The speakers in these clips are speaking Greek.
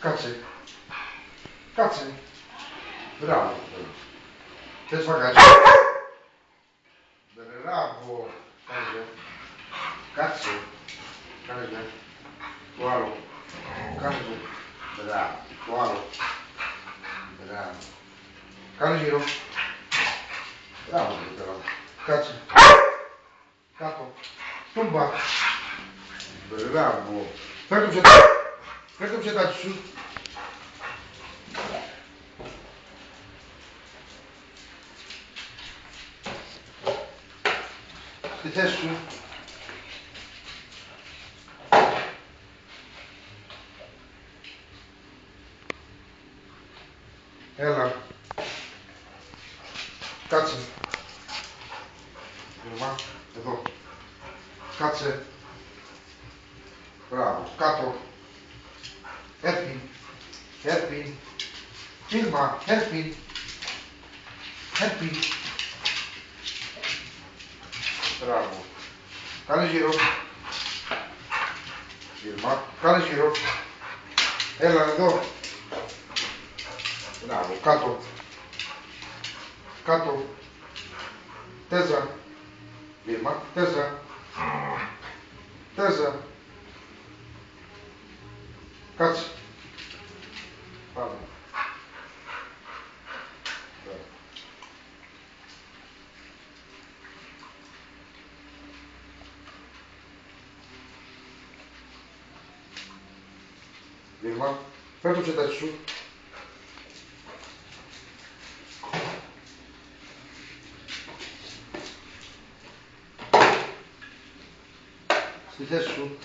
Κάτσε. Κάτσε. Μπράβο. Θες να κάτσεις. Μπράβο. Κάνε. Κάτσε. Κάνε. Το άλλο. Κάνε. Μπράβο. Το άλλο. Μπράβο. Κάνε γύρω. Μπράβο. Κάτσε. Κάτω. Τούμπα. Μπράβο. Φέρ' το ψετάκι σου. Στη θέση σου. Έλα. Κάτσε. Εδώ. Κάτσε. Μπράβο. Κάτω. Έρθει. Έρθει. Φίλμα. Έρθει. Έρθει. Μπράβο. Κάνε γύρω. Φίλμα. Κάνε γύρω. Έλα εδώ. Μπράβο. Κάτω. Κάτω. Τέζα. Φίλμα. Τέζα. Τέζα. Κάτσε. Πάμε. Βίλμα, φέρ' το ψετάκι σου. Στη θέση σου.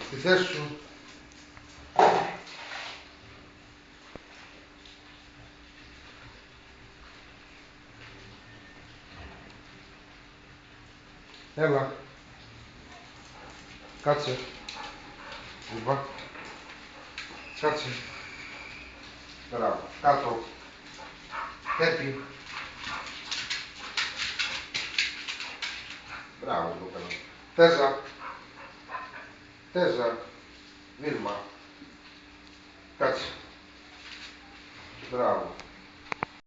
Στη θέση σου. Έλα. Κάτσε. Βίλμα. Κάτσε. Μπράβο. Κάτω. Έρθει. Μπράβο το κάνω. Τέζα. Τέζα. Βίλμα. Κάτσε. Μπράβο.